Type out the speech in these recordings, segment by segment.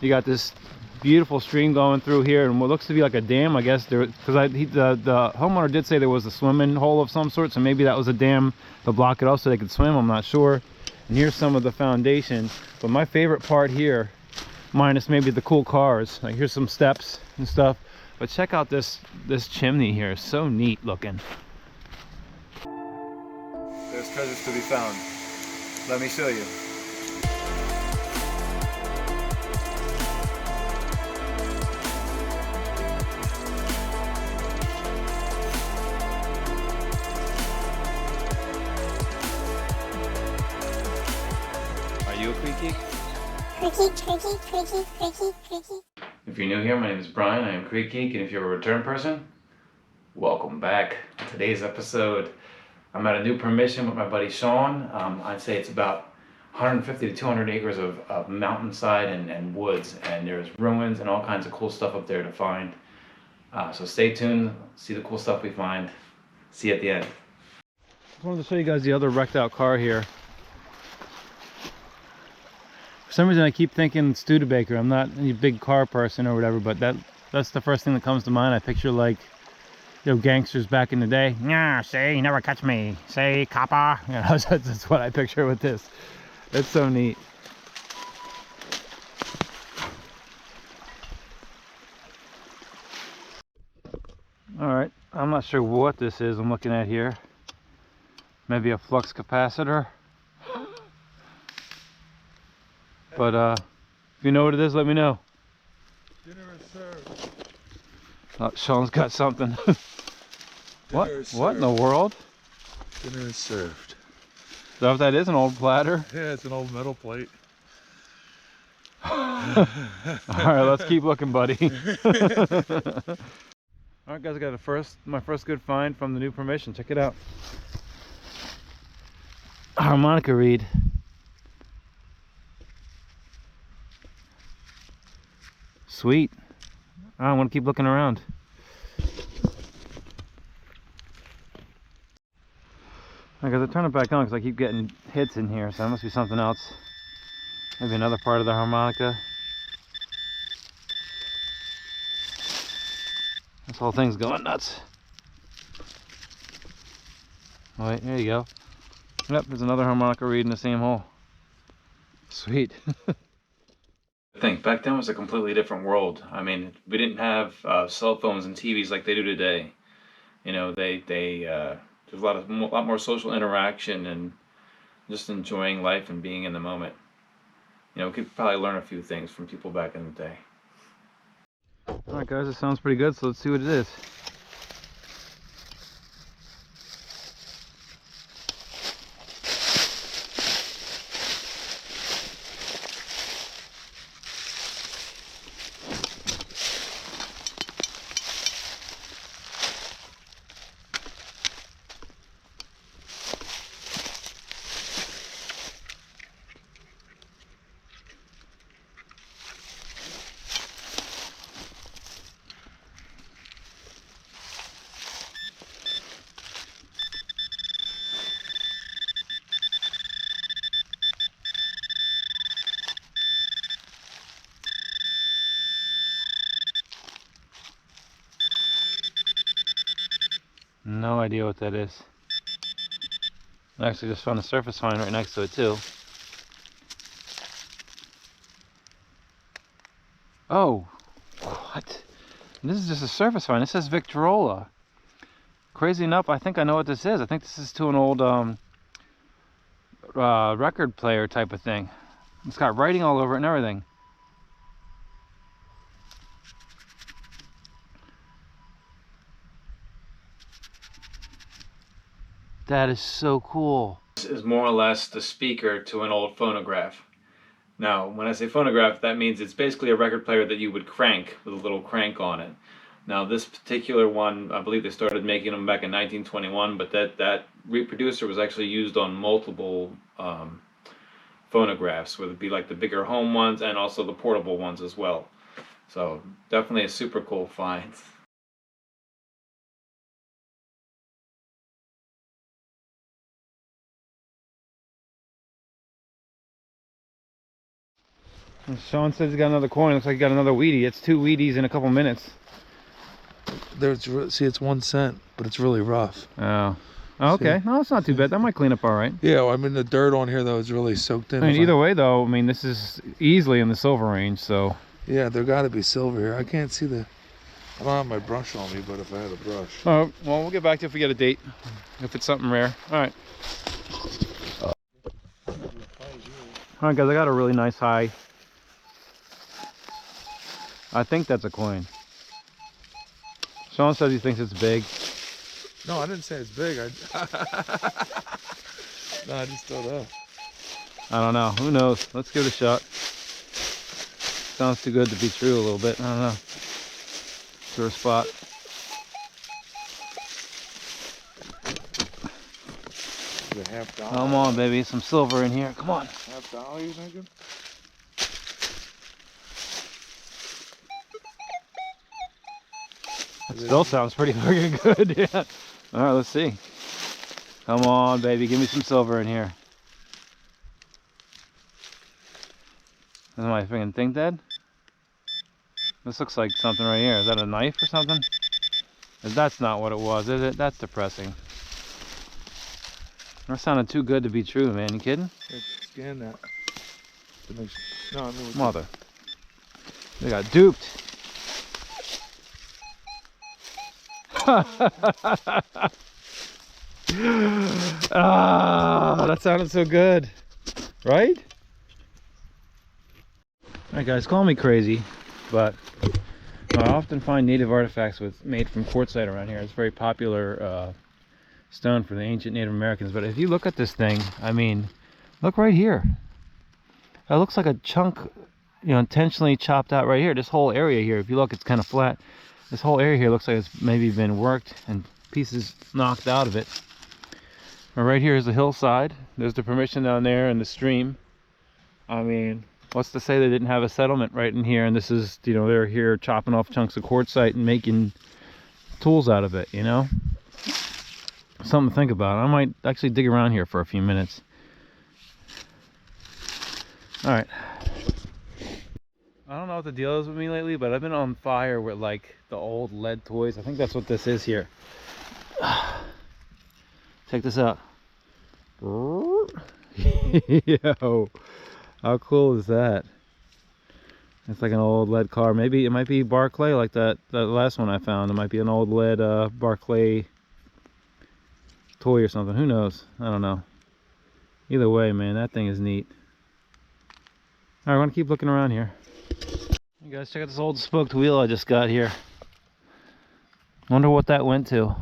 You got this beautiful stream going through here, and what looks to be like a dam, I guess. There, because the homeowner did say there was a swimming hole of some sort, so maybe that was a dam to block it off so they could swim. I'm not sure. And here's some of the foundation. But my favorite part here, minus maybe the cool cars, like here's some steps and stuff. But check out this chimney here. It's so neat looking. There's treasures to be found. Let me show you. Are you a CREEK geek? If you're new here, my name is Brian. I am CREEK geek, and if you're a return person, welcome back. Today's episode, I'm at a new permission with my buddy Sean. I'd say it's about 150 to 200 acres of mountainside and woods, and there's ruins and all kinds of cool stuff up there to find. So stay tuned, see the cool stuff we find. See you at the end. I wanted to show you guys the other wrecked out car here. For some reason I keep thinking Studebaker. I'm not any big car person or whatever, but that's the first thing that comes to mind. I picture, like, you know, gangsters back in the day. Yeah, say, you never catch me. Say, copper. You know, that's what I picture with this. It's so neat. Alright, I'm not sure what this is I'm looking at here. Maybe a flux capacitor. But if you know what it is, let me know. Dinner is served. Oh, Sean's got something. What in the world? Dinner is served. Is that what that is? An old platter? Yeah, it's an old metal plate. Alright, let's keep looking, buddy. Alright guys, I got my first good find from the new permission. Check it out. Harmonica reed. Sweet. I want to keep looking around. I gotta turn it back on because I keep getting hits in here, so that must be something else. Maybe another part of the harmonica. This whole thing's going nuts. Oh, wait, there you go. Yep, there's another harmonica reed in the same hole. Sweet. I think back then was a completely different world. I mean, we didn't have cell phones and TVs like they do today. You know, there's a lot more social interaction and just enjoying life and being in the moment. You know, we could probably learn a few things from people back in the day. All right, guys, this sounds pretty good. So let's see what it is. No idea what that is. I actually just found a surface find right next to it too. Oh, what? This is just a surface find. It says Victrola. Crazy enough, I think I know what this is. I think this is to an old record player type of thing. It's got writing all over it and everything. That is so cool. This is more or less the speaker to an old phonograph. Now, when I say phonograph, that means it's basically a record player that you would crank with a little crank on it. Now, this particular one, I believe they started making them back in 1921, but that reproducer was actually used on multiple phonographs, whether it be like the bigger home ones and also the portable ones as well. So, definitely a super cool find. Sean says he's got another coin. Looks like he got another Wheatie. It's 2 Wheaties in a couple minutes. See, it's 1 cent, but it's really rough. Oh. Oh, okay. No, it's not too bad. That might clean up all right. Yeah, well, I mean, the dirt on here, though, is really soaked in. I mean, either way, though, I mean, this is easily in the silver range, so. Yeah, there got to be silver here. I can't see the... I don't have my brush on me, but if I had a brush. Oh, well, we'll get back to you if we get a date. If it's something rare. All right. All right, guys, I got a really nice high. I think that's a coin. Sean says he thinks it's big. No, I didn't say it's big. No, I just don't know. I don't know. Who knows? Let's give it a shot. Sounds too good to be true a little bit. I don't know. Sure spot. $50. Come on, baby. Some silver in here. Come on. $50, you thinking? That still sounds pretty fucking good. Yeah. All right, let's see. Come on, baby. Give me some silver in here. Is my freaking thing dead? This looks like something right here. Is that a knife or something? That's not what it was, is it? That's depressing. That sounded too good to be true, man. You kidding? Scan that. No, I mean, Mother. They got duped. Ah, that sounded so good, right? Alright guys, call me crazy, but I often find native artifacts made from quartzite around here. It's a very popular stone for the ancient Native Americans. But if you look at this thing, I mean, look right here. That looks like a chunk, you know, intentionally chopped out right here. This whole area here, if you look, it's kind of flat. This whole area here looks like it's maybe been worked and pieces knocked out of it. But right here is the hillside. There's the permission down there and the stream. I mean, what's to say they didn't have a settlement right in here, and this is, you know, they're here chopping off chunks of quartzite and making tools out of it, you know? Something to think about. I might actually dig around here for a few minutes. Alright. I don't know what the deal is with me lately, but I've been on fire with like the old lead toys. I think that's what this is here. Check this out. Yo, how cool is that? It's like an old lead car. Maybe it might be Barclay, like that last one I found. It might be an old lead Barclay toy or something. Who knows? I don't know. Either way, man, that thing is neat. All right, I want to keep looking around here. You guys, check out this old spoked wheel I just got here. Wonder what that went to.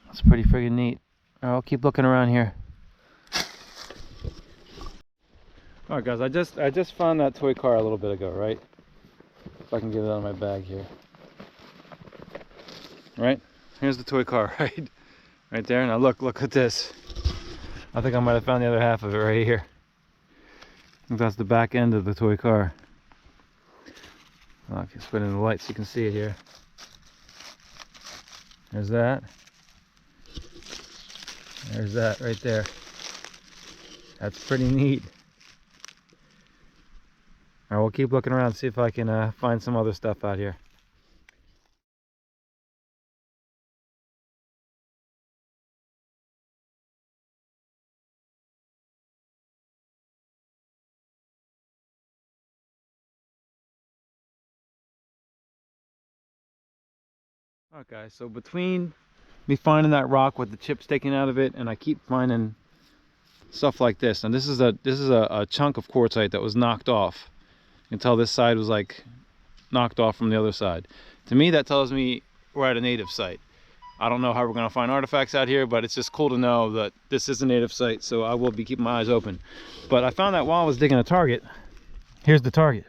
That's pretty friggin' neat. All right, I'll keep looking around here. All right, guys, I just found that toy car a little bit ago, right? If I can get it out of my bag here. Right? Here's the toy car, right? Right there. Now look at this. I think I might have found the other half of it right here. I think that's the back end of the toy car. Oh, if you spin in the lights, you can see it here. There's that. There's that right there. That's pretty neat. Alright, we'll keep looking around, see if I can find some other stuff out here. Alright guys, so between me finding that rock with the chips taken out of it, and I keep finding stuff like this. And this is a chunk of quartzite that was knocked off. You can tell this side was like knocked off from the other side. To me, that tells me we're at a native site. I don't know how we're going to find artifacts out here, but it's just cool to know that this is a native site, so I will be keeping my eyes open. But I found that while I was digging a target. Here's the target.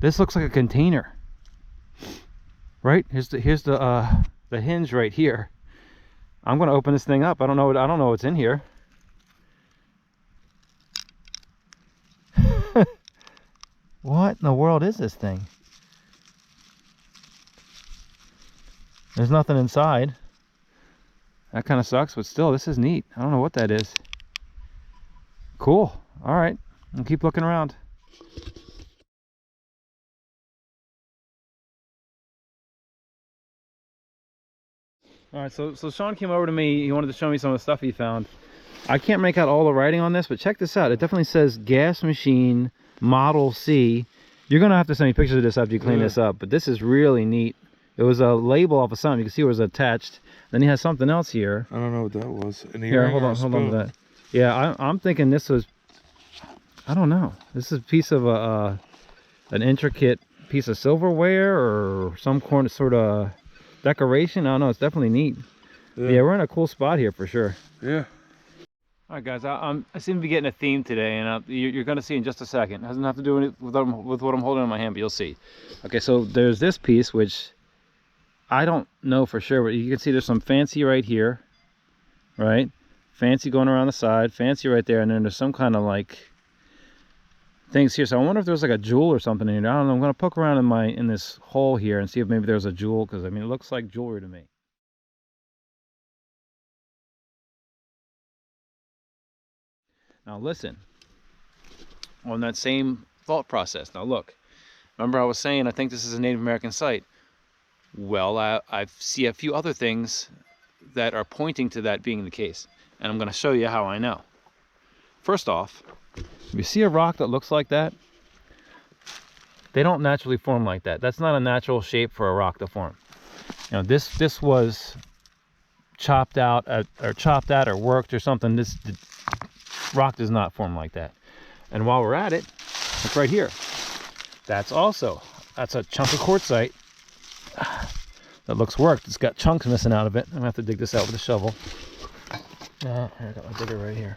This looks like a container, right? Here's the hinge right here. I'm going to open this thing up. I don't know what's in here. What in the world is this thing? There's nothing inside. That kind of sucks, but still, this is neat. I don't know what that is. Cool. All right. I'll keep looking around. All right, so Sean came over to me. He wanted to show me some of the stuff he found. I can't make out all the writing on this, but check this out. It definitely says gas machine Model C. You're gonna have to send me pictures of this after you clean this up, but this is really neat. It was a label off of something. You can see it was attached. Then he has something else here. I don't know what that was. Here, hold on to that. Yeah, I'm thinking this was, I don't know. This is a piece of an intricate piece of silverware or some sort of decoration. I don't know. It's definitely neat. Yeah, we're in a cool spot here for sure. Yeah. All right, guys. I seem to be getting a theme today, and you're going to see in just a second. It doesn't have to do with what I'm holding in my hand, but you'll see. Okay, so there's this piece, which I don't know for sure, but you can see there's some fancy right here, right? Fancy going around the side, fancy right there, and then there's some kind of like things here. So I wonder if there's like a jewel or something in here. I don't know. I'm going to poke around in this hole here and see if maybe there's a jewel, because I mean, it looks like jewelry to me. Now listen, on that same thought process. Now look, remember I was saying I think this is a Native American site. Well, I see a few other things that are pointing to that being the case, and I'm going to show you how I know. First off, if you see a rock that looks like that, they don't naturally form like that. That's not a natural shape for a rock to form. You know, this was chopped out or worked or something. This rock does not form like that. And while we're at it, look right here. That's a chunk of quartzite that looks worked. It's got chunks missing out of it. I'm gonna have to dig this out with a shovel. Here, I got my digger right here.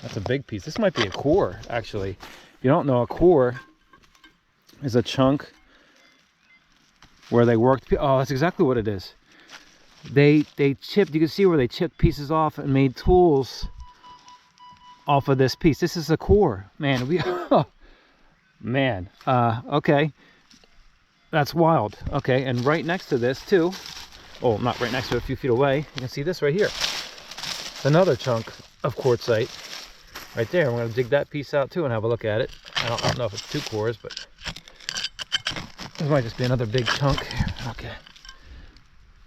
That's a big piece. This might be a core, actually. If you don't know, a core is a chunk where they worked. Oh, that's exactly what it is. They chipped. You can see where they chipped pieces off and made tools off of this piece. This is a core, man. Man. Okay. That's wild. Okay, and right next to this too. Oh, not right next to it, a few feet away. You can see this right here. It's another chunk of quartzite right there. I'm going to dig that piece out too and have a look at it. I don't know if it's 2 cores, but this might just be another big chunk. Okay.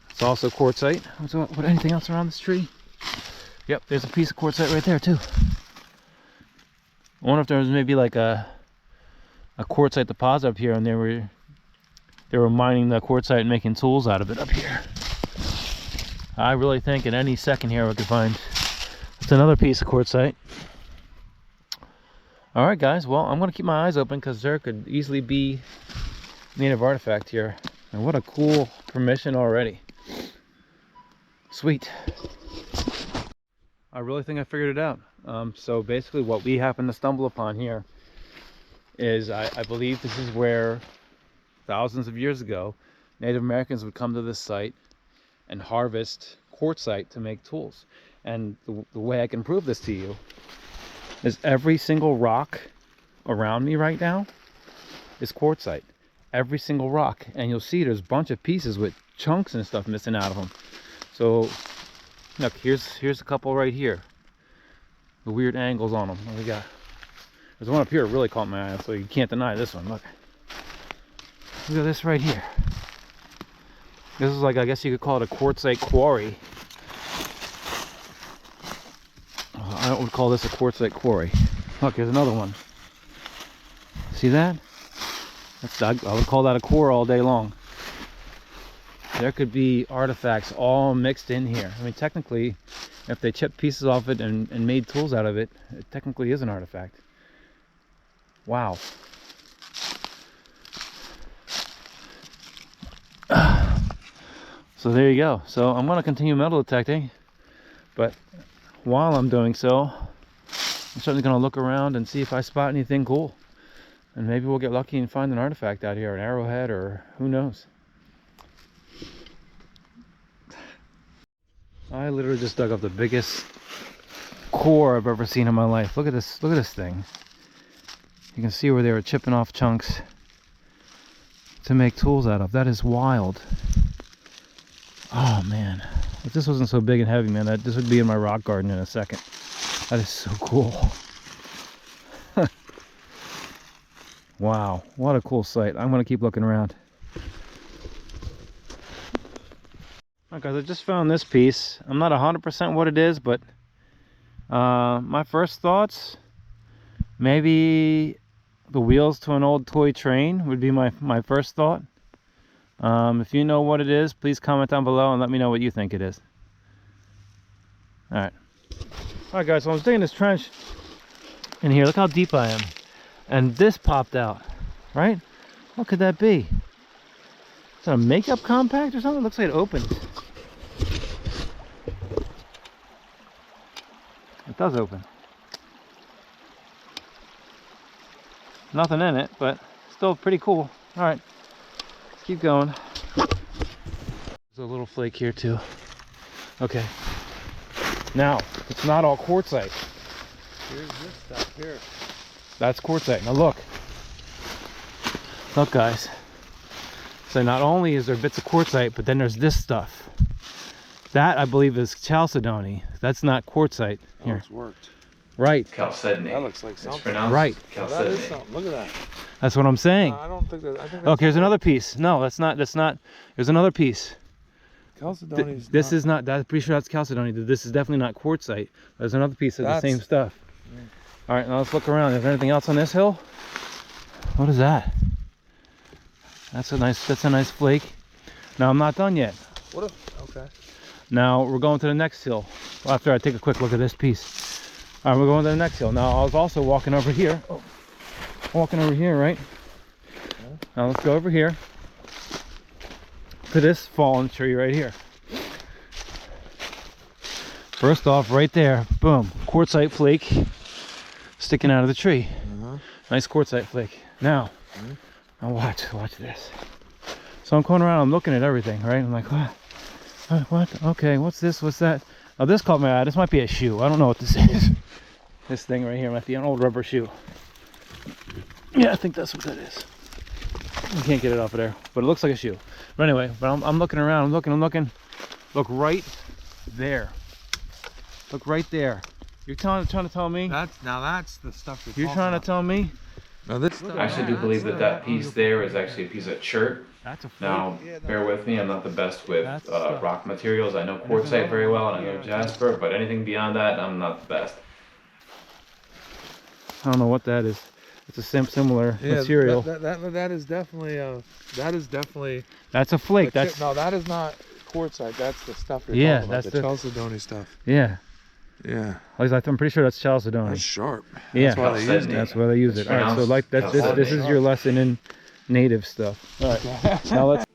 It's also quartzite. What anything else around this tree? Yep, there's a piece of quartzite right there too. I wonder if there was maybe like a quartzite deposit up here, and they were mining the quartzite and making tools out of it up here. I really think in any second here we could find just another piece of quartzite. All right, guys. Well, I'm going to keep my eyes open because there could easily be native artifact here. And what a cool permission already. Sweet. I really think I figured it out. So basically what we happen to stumble upon here is I believe this is where thousands of years ago Native Americans would come to this site and harvest quartzite to make tools. And the way I can prove this to you is every single rock around me right now is quartzite. Every single rock. And you'll see there's a bunch of pieces with chunks and stuff missing out of them. So look, here's a couple right here. The weird angles on them. We got, there's one up here that really caught my eye, so you can't deny this one. Look at this right here. This is like, I guess you could call it a quartzite quarry. I would call this a quartzite quarry. Look, there's another one. See that? I would call that a core all day long. There could be artifacts all mixed in here. I mean, technically, if they chipped pieces off it and made tools out of it, it technically is an artifact. Wow. So there you go. So I'm going to continue metal detecting, but while I'm doing so, I'm certainly going to look around and see if I spot anything cool. And maybe we'll get lucky and find an artifact out here, an arrowhead, or who knows. I literally just dug up the biggest core I've ever seen in my life. Look at this thing. You can see where they were chipping off chunks to make tools out of. That is wild. Oh man. If this wasn't so big and heavy, man, this would be in my rock garden in a second. That is so cool. Wow, what a cool sight. I'm gonna keep looking around. Alright guys, I just found this piece. I'm not 100% what it is, but my first thoughts, maybe the wheels to an old toy train would be my first thought. If you know what it is, please comment down below and let me know what you think it is. Alright guys, so I was digging this trench in here. Look how deep I am. And this popped out, right? What could that be? Is that a makeup compact or something? It looks like it opens. It does open. Nothing in it, but still pretty cool. Alright, let's keep going. There's a little flake here too. Okay. Now, it's not all quartzite. Here's this stuff here. That's quartzite. Now look. Look guys. So not only is there bits of quartzite, but then there's this stuff. That I believe is chalcedony. That's not quartzite. Here. Oh, it's worked. Right. Chalcedony. That looks like something. Right. Oh, that is something. Look at that. That's what I'm saying. I don't think that. I think Look, here's another piece. No, that's not. There's another piece. Chalcedony. This is not. I'm pretty sure that's chalcedony. This is definitely not quartzite. There's another piece of the same stuff. Yeah. All right, now let's look around. Is there anything else on this hill? What is that? That's a nice flake. Now I'm not done yet. What if? Okay. Now we're going to the next hill. After I take a quick look at this piece. All right, we're going to the next hill. Now I was also walking over here. Oh, walking over here, right? Okay. Now let's go over here to this fallen tree right here. First off, right there, boom, quartzite flake sticking out of the tree. Nice quartzite flake. Now, now watch this. So I'm going around, I'm looking at everything, right? I'm like, what? Okay, what's this? What's that? Oh, this caught my eye. This might be a shoe. I don't know what this is. This thing right here might be an old rubber shoe. Yeah, I think that's what that is. I can't get it off of there, but it looks like a shoe. But anyway, I'm looking around. I'm looking. Look right there. Look right there. You're trying to tell me? That's the stuff you're trying to tell me? Now this stuff. I actually do believe that piece there is actually a piece of chert. That's a flake. Now, bear with me, I'm not the best with That's stuff. rock materials. I know quartzite very well and I know jasper, but anything beyond that, I'm not the best. I don't know what that is. It's a similar material. That is definitely That's a flake. That's no, that is not quartzite. That's the stuff you're Yeah, talking about. that's The the- chalcedony stuff. yeah. Yeah, At least I'm pretty sure that's chalcedony. that's sharp. Yeah. That's why they use it. Chalcedony. That's why they use it. It's All right, so pronounced like this is your lesson in native stuff. All right. Now let's.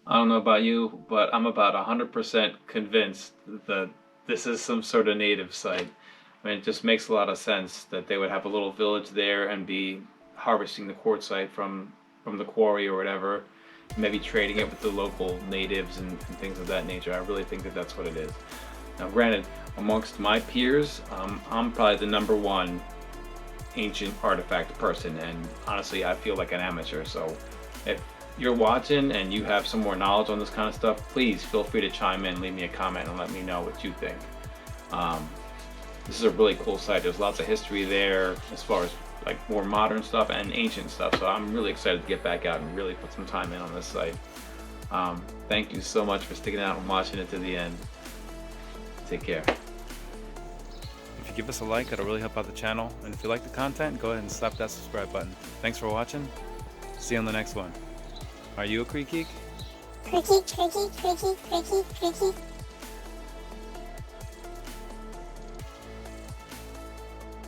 I don't know about you, but I'm about 100% convinced that this is some sort of native site. I mean, it just makes a lot of sense that they would have a little village there and be harvesting the quartzite from the quarry or whatever, maybe trading it with the local natives and things of that nature. I really think that that's what it is. Now, granted, amongst my peers, I'm probably the #1 ancient artifact person, and honestly, I feel like an amateur. So, if you're watching and you have some more knowledge on this kind of stuff, please feel free to chime in, leave me a comment, and let me know what you think. This is a really cool site. There's lots of history there as far as like more modern stuff and ancient stuff. So I'm really excited to get back out and really put some time in on this site. Thank you so much for sticking out and watching it to the end. Take care. If you give us a like, it'll really help out the channel. And if you like the content, go ahead and slap that subscribe button. Thanks for watching. See you on the next one. Are you a CREEK Geek? CREEK GEEK, CREEK GEEK, CREEK GEEK, CREEK GEEK, CREEK GEEK.